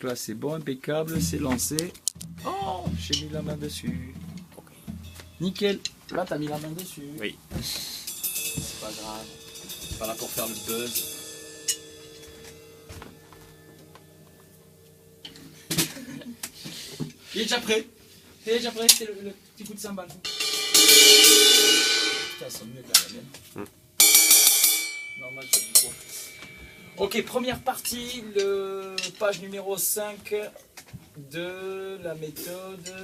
là c'est bon, impeccable, c'est lancé. Oh, j'ai mis la main dessus. Ok. Nickel. Là t'as mis la main dessus. Oui. C'est pas grave. C'est pas là pour faire le buzz. Il est déjà prêt. Il est déjà prêt, c'est le petit coup de cymbale. Putain, ça sonne mieux que la mienne. Normal, ça dit quoi. Ok, première partie, page numéro 5 de la méthode.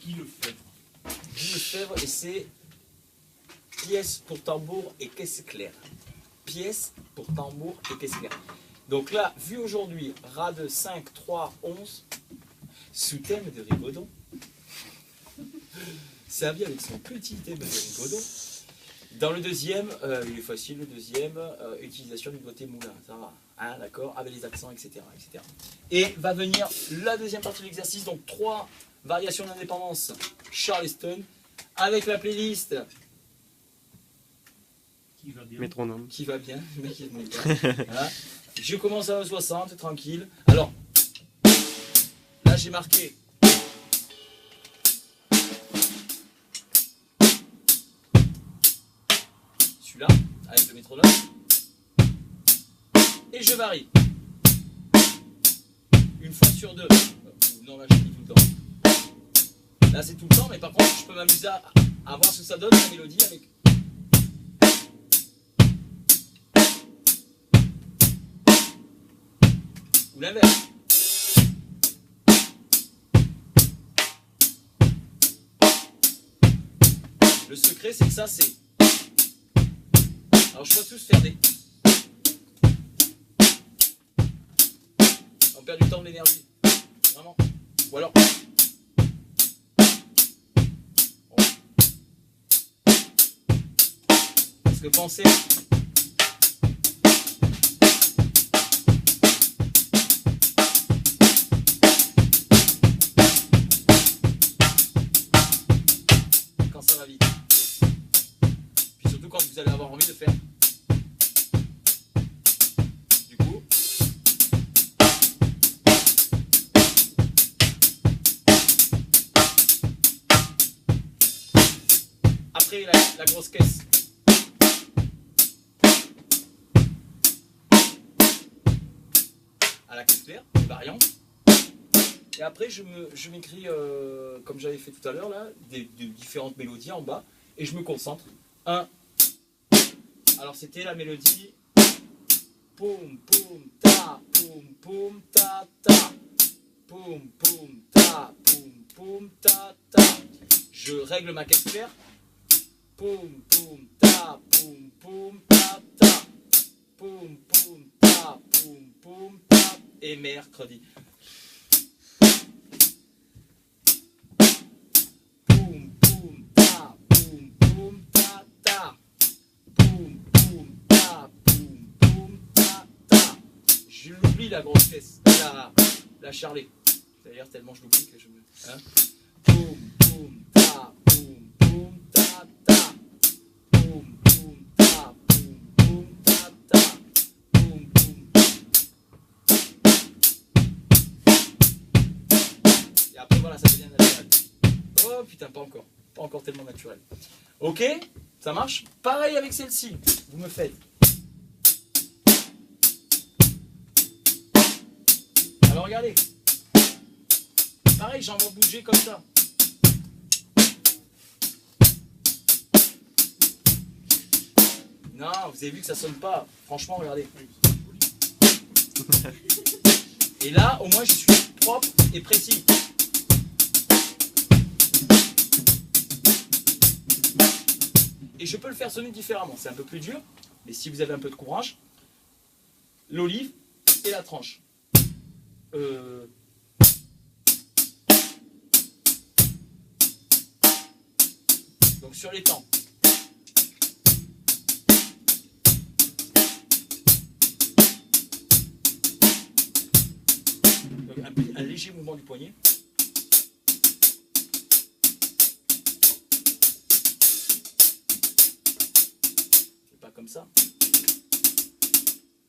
Guy Lefebvre, et c'est pièce pour tambour et caisse claire. Pièce pour tambour et caisse claire. Donc là, vu aujourd'hui, Rade 5, 3, 11, sous thème de Rigaudon, servi avec son petit thème de Rigaudon. Dans le deuxième, il est facile, le deuxième, utilisation du doigté moulin, ça va, hein, d'accord, avec les accents, etc., etc. Et va venir la deuxième partie de l'exercice, donc 3 variations d'indépendance Charleston, avec la playlist Métronome. qui va bien, le mec il monte bien. Voilà. Je commence à 60, tranquille. Alors, là j'ai marqué. Celui-là, avec le métronome. Et je varie. Une fois sur deux. Non, là je dis tout le temps. Là c'est tout le temps, mais par contre je peux m'amuser à voir ce que ça donne, la mélodie avec. Ou l'inverse. Le secret, c'est que ça, c'est... Alors, je dois tous faire des... On perd du temps, de l'énergie. Vraiment. Ou alors... Parce que pensez... Ça va vite. Puis surtout quand vous allez avoir envie de faire. Du coup. Après la grosse caisse. À la caisse claire, une variante. Et après, je m'écris, comme j'avais fait tout à l'heure, là, des différentes mélodies en bas, et je me concentre. 1. Alors, c'était la mélodie. Poum, poum, ta, poum, poum, ta, ta. Poum, poum, ta, poum, poum, ta, ta. Je règle ma caisse claire. Poum, poum, ta, poum, poum, ta, ta. Poum, poum, ta, poum, poum, ta. Et mercredi. Je l'oublie la grosse caisse, la charlet. D'ailleurs tellement je l'oublie que je me... Hein, poum, poum, ta, poum, poum, ta, ta. Poum, poum, ta, poum, poum, ta, ta. Poum, poum. Et après voilà, ça devient naturel. Oh putain, pas encore. Pas encore tellement naturel. Ok, ça marche. Pareil avec celle-ci. Vous me faites. Alors regardez. Pareil, j'en vais bouger comme ça. Non, vous avez vu que ça sonne pas. Franchement, regardez. Et là, au moins, je suis propre et précis. Et je peux le faire sonner différemment. C'est un peu plus dur, mais si vous avez un peu de courage, l'olive et la tranche. Donc sur les temps. Donc un léger mouvement du poignet. C'est pas comme ça.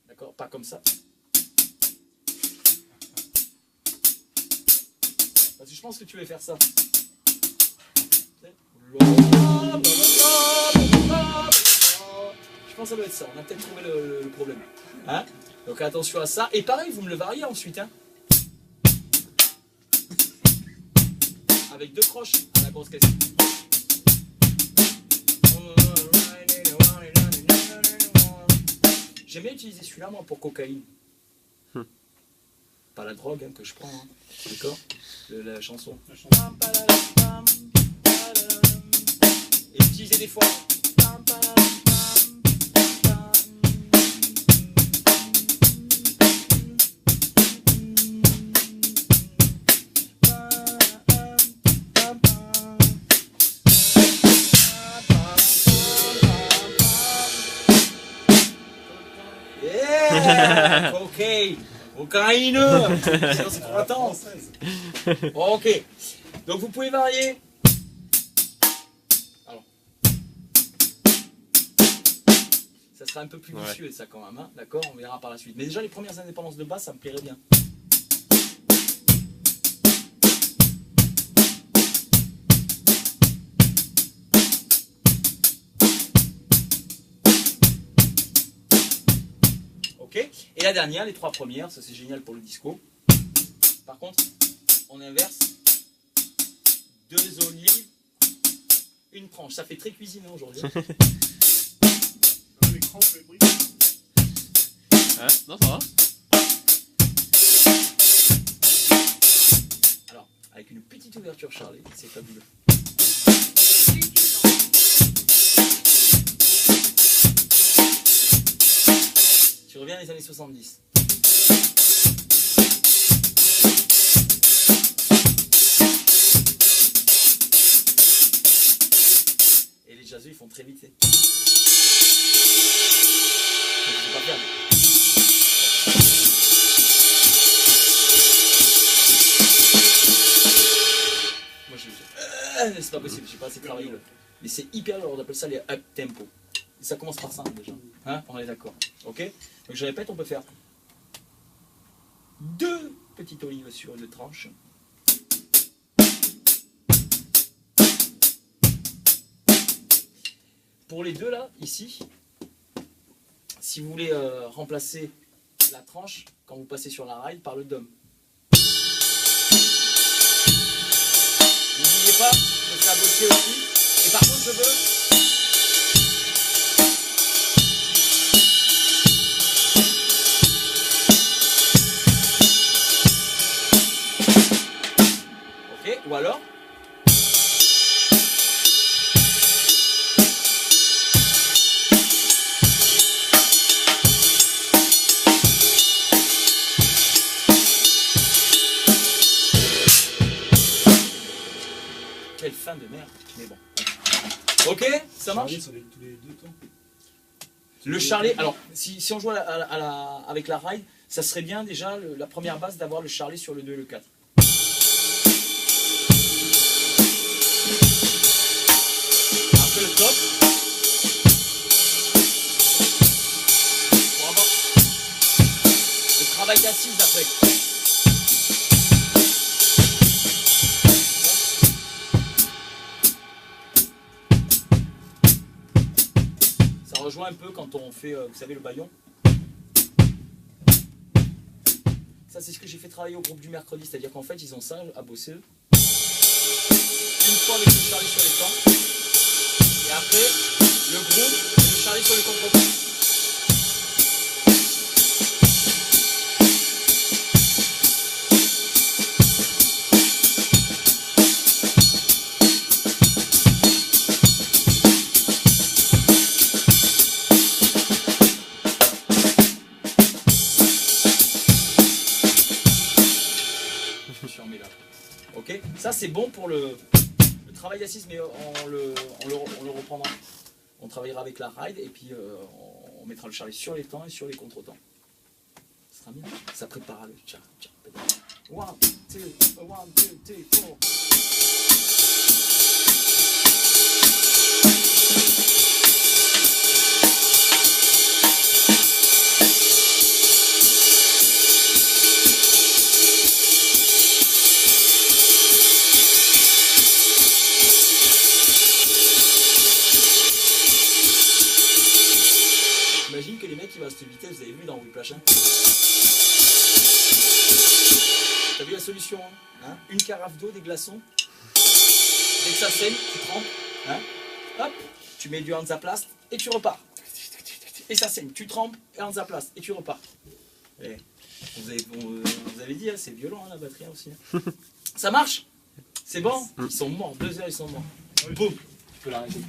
D'accord, pas comme ça. pense que tu vas faire ça. Je pense que ça doit être ça. On a peut-être trouvé le problème. Hein? Donc attention à ça. Et pareil, vous me le variez ensuite. Hein? Avec 2 croches à la grosse caisse. J'aime bien utiliser celui-là moi pour cocaïne. Pas la drogue hein, que je prends. Hein. D'accord? La chanson. Et utiliser des fois. Yeah! Ok! Cocaïne! Sinon c'est trop intense. Ok. Donc vous pouvez varier. Alors. Ça sera un peu plus vicieux ça quand même, hein? D'accord? On verra par la suite. Mais déjà les premières indépendances de basse, ça me plairait bien. Et la dernière, les 3 premières, ça c'est génial pour le disco. Par contre, on inverse 2 olives, une tranche. Ça fait très cuisiné aujourd'hui. L'écran fait bruit. Ouais, non, ça va. Alors, avec une petite ouverture Charlie, c'est fabuleux. Tu reviens des années 70. Et les jazzeux ils font très vite. Donc, je vais pas faire. Moi c'est pas possible, j'ai pas assez travaillé là. Mais c'est hyper lourd, on appelle ça les up tempo. Et ça commence par ça déjà. Hein, on est d'accord. Ok? Donc je répète, on peut faire 2 petites olives sur une tranche. Pour les deux là, ici, si vous voulez remplacer la tranche, quand vous passez sur la rail, par le dom. N'oubliez pas de faire bosser aussi. Et par contre, je veux... Ou alors quelle fin de merde, mais bon. Ok, ça marche. Charlie, sur tous les 2 temps. Le charlet, alors si on joue avec la ride, ça serait bien déjà la première base d'avoir le charlet sur le 2 et le 4. Après le top, pour avoir le travail d'assise après. Ça rejoint un peu quand on fait, vous savez, le bâillon. Ça, c'est ce que j'ai fait travailler au groupe du mercredi, c'est-à-dire qu'en fait, ils ont ça à bosser. Une fois avec le charlet sur les temps, et après, le groupe, le charlet sur les contretemps. Ok, ça c'est bon pour le travail d'assise, mais on le reprendra. On travaillera avec la ride et puis on mettra le charlet sur les temps et sur les contre-temps. Ce sera bien. Ça préparera le tcha. 1, 2, 3, 4. mec il va à cette vitesse, vous avez vu dans Whiplash. Hein. T'as vu la solution hein? Une carafe d'eau, des glaçons. Dès que ça saigne, tu trempes. Hein? Hop, tu mets du Hansaplast et tu repars. Et ça saigne, tu trempes et Hansaplast et tu repars. Et vous avez dit, hein, c'est violent hein, la batterie hein, aussi. Hein. Ça marche? C'est bon? Ils sont morts, 2 heures ils sont morts. Boum, tu peux l'arrêter.